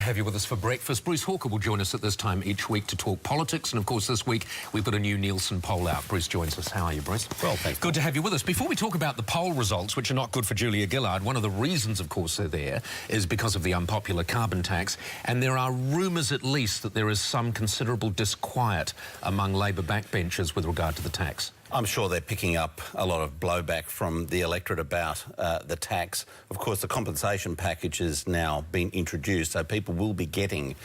have you with us for breakfast. Bruce Hawker will join us at this time each week to talk politics, and of course this week we've got a new Nielsen poll out. Bruce joins us. How are you, Bruce? Well, thanks. Good to have you with us. Before we talk about the poll results, which are not good for Julia Gillard, one of the reasons, of course, they're there is because of the unpopular carbon tax, and there are rumours at least that there is some considerable disquiet among Labor backbenchers with regard to the tax. I'm sure they're picking up a lot of blowback from the electorate about the tax. Of course, the compensation package has now been introduced, so people will be getting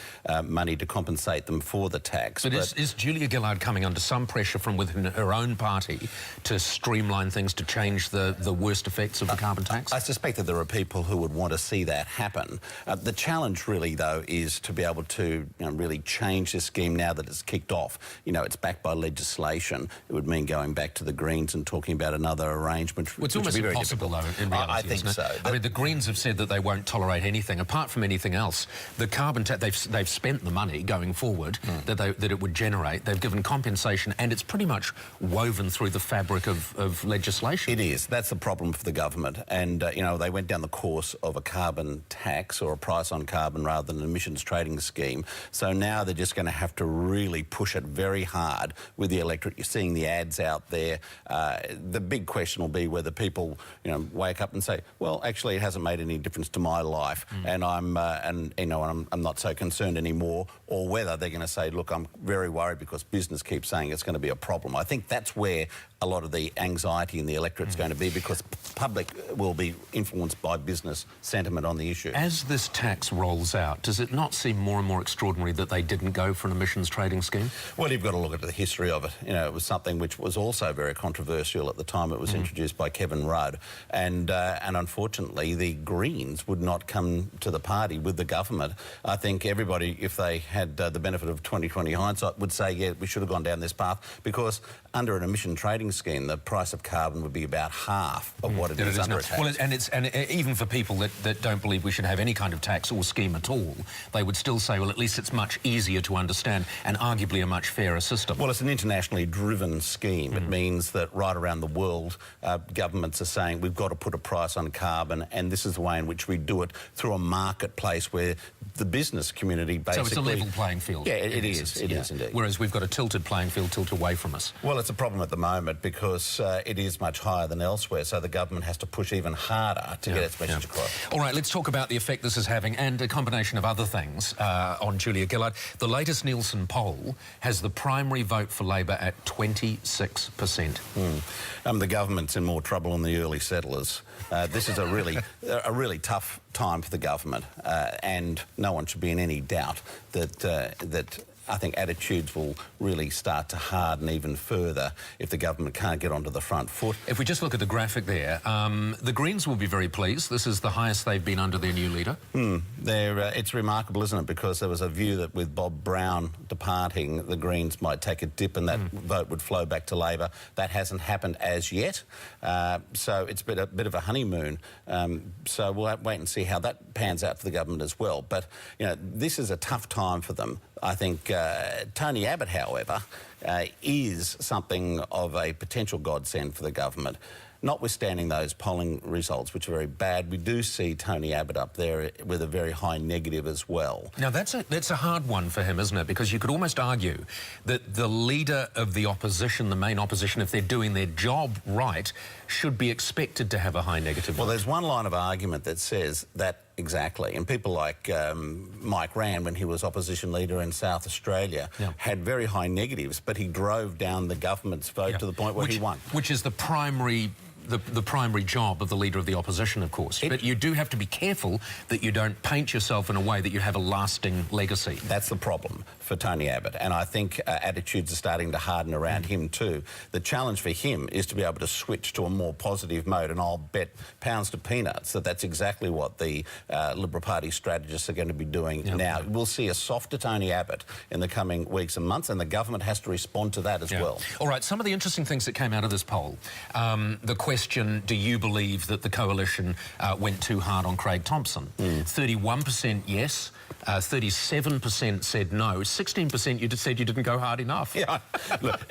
money to compensate them for the tax. But is Julia Gillard coming under some pressure from within her own party to streamline things, to change the worst effects of the carbon tax? I suspect that there are people who would want to see that happen. The challenge really, though, is to be able to really change this scheme now that it's kicked off. You know, it's backed by legislation. It would mean going back to the Greens and talking about another arrangement. Well, it's almost impossible, though, in reality. I think so. I mean, the Greens have said that they won't tolerate anything. Apart from anything else, the carbon tax, they've spent the money going forward that it would generate. They've given compensation, and it's pretty much woven through the fabric of legislation. It is. That's the problem for the government. And, you know, they went down the course of a carbon tax or a price on carbon rather than an emissions trading scheme. So now they're just going to have to really push it very hard with the electorate. You're seeing the ads out there. The big question will be whether people, wake up and say, well, actually, it hasn't made any difference to my life, and I'm not so concerned anymore, or whether they're going to say, look, I'm very worried because business keeps saying it's going to be a problem. I think that's where a lot of the anxiety in the electorate is going to be, because public will be influenced by business sentiment on the issue. As this tax rolls out, does it not seem more and more extraordinary that they didn't go for an emissions trading scheme? Well, you've got to look at the history of it. It was something which was also very controversial at the time it was introduced by Kevin Rudd, and unfortunately the Greens would not come to the party with the government. I think everybody, if they had the benefit of 20/20 hindsight, would say, yeah, we should have gone down this path, because under an emission trading scheme, the price of carbon would be about half of what it is under a tax. Well, and even for people that don't believe we should have any kind of tax or scheme at all, they would still say, well, at least it's much easier to understand and arguably a much fairer system. Well, it's an internationally driven scheme. It means that right around the world, governments are saying we've got to put a price on carbon, and this is the way in which we do it, through a marketplace where the business community basically... So it's a level playing field. Yeah, it is. It is indeed. Whereas we've got a tilted playing field, tilted away from us. Well, it's a problem at the moment because it is much higher than elsewhere, so the government has to push even harder to get its message across. All right, let's talk about the effect this is having, and a combination of other things on Julia Gillard. The latest Nielsen poll has the primary vote for Labor at 26%. The government's in more trouble than the early settlers. This is a really tough time for the government, and no one should be in any doubt that I think attitudes will really start to harden even further if the government can't get onto the front foot. If we just look at the graphic there, the Greens will be very pleased. This is the highest they've been under their new leader. It's remarkable, isn't it? Because there was a view that with Bob Brown departing, the Greens might take a dip and that vote would flow back to Labor. That hasn't happened as yet, so it's been a bit of a honeymoon. So we'll wait and see how that pans out for the government as well. But, this is a tough time for them. I think Tony Abbott, however, is something of a potential godsend for the government. Notwithstanding those polling results, which are very bad, we do see Tony Abbott up there with a very high negative as well. Now, that's a hard one for him, isn't it? Because you could almost argue that the leader of the opposition, the main opposition, if they're doing their job right, should be expected to have a high negative vote. Well, there's one line of argument that says that exactly, and people like Mike Rann, when he was opposition leader in South Australia, had very high negatives, but he drove down the government's vote to the point where he won. Which is the primary job of the leader of the opposition, of course. But you do have to be careful that you don't paint yourself in a way that you have a lasting legacy. That's the problem for Tony Abbott, and I think attitudes are starting to harden around him too. The challenge for him is to be able to switch to a more positive mode, and I'll bet pounds to peanuts that that's exactly what the Liberal Party strategists are going to be doing now. We'll see a softer Tony Abbott in the coming weeks and months, and the government has to respond to that as well. All right, some of the interesting things that came out of this poll. The question, do you believe that the coalition went too hard on Craig Thomson? 31% yes, 37% said no, 16% you just said you didn't go hard enough. Yeah, look,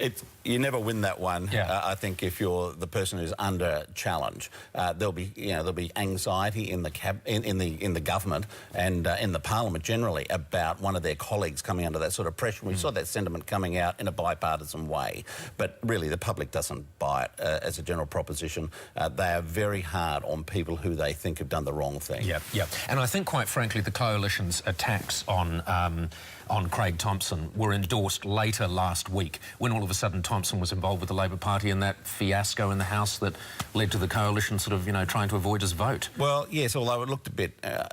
You never win that one. Yeah. I think if you're the person who's under challenge, there'll be anxiety in the government and in the parliament generally about one of their colleagues coming under that sort of pressure. We saw that sentiment coming out in a bipartisan way, but really the public doesn't buy it as a general proposition. They are very hard on people who they think have done the wrong thing. Yeah, yeah. And I think, quite frankly, the coalition's attacks on Craig Thomson were endorsed later last week, when all of a sudden Thomson was involved with the Labor Party in that fiasco in the House that led to the coalition sort of, trying to avoid his vote. Well, yes, although it looked a bit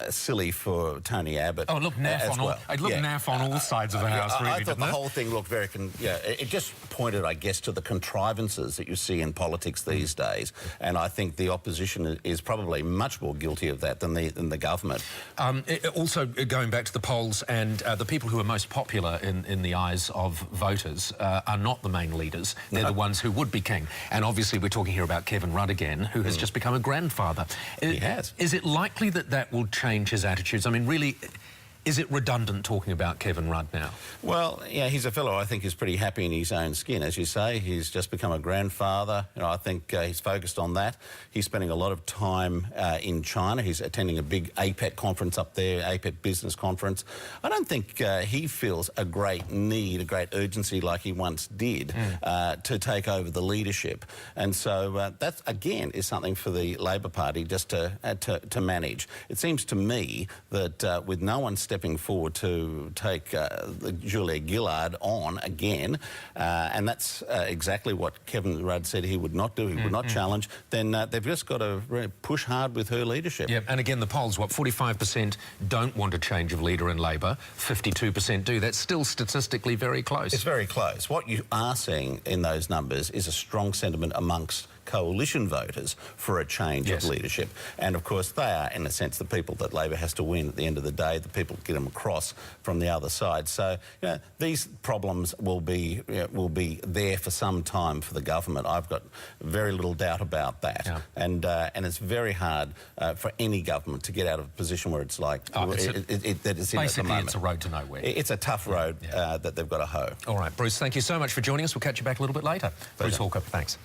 silly for Tony Abbott. Oh, look, naff on well. naff on all sides of the House, really, I thought the whole thing looked very... it just pointed, I guess, to the contrivances that you see in politics these days, and I think the opposition is probably much more guilty of that than the government. Also, going back to the polls, and the people who are most popular in the eyes of voters are not the main leaders. They're the ones who would be king. And obviously we're talking here about Kevin Rudd again, who has just become a grandfather. He has. Is it likely that that will change his attitudes? I mean, really, is it redundant talking about Kevin Rudd now? Well, yeah, he's a fellow I think is pretty happy in his own skin. As you say, he's just become a grandfather. I think he's focused on that. He's spending a lot of time in China. He's attending a big APEC conference up there, APEC business conference. I don't think he feels a great need, a great urgency like he once did to take over the leadership. And so that, again, is something for the Labor Party just to manage. It seems to me that with no one stepping forward to take Julia Gillard on again, and that's exactly what Kevin Rudd said he would not do, he would not challenge, then they've just got to really push hard with her leadership. Yeah, and again, the polls, 45% don't want a change of leader in Labor, 52% do. That's still statistically very close. It's very close. What you are seeing in those numbers is a strong sentiment amongst coalition voters for a change of leadership. And, of course, they are, in a sense, the people that Labor has to win at the end of the day, the people get them across from the other side. So, these problems will be there for some time for the government. I've got very little doubt about that. Yeah. And it's very hard for any government to get out of a position where it's like... basically, it's a road to nowhere. It's a tough road that they've got to hoe. All right, Bruce, thank you so much for joining us. We'll catch you back a little bit later. Bruce Hawker, thanks.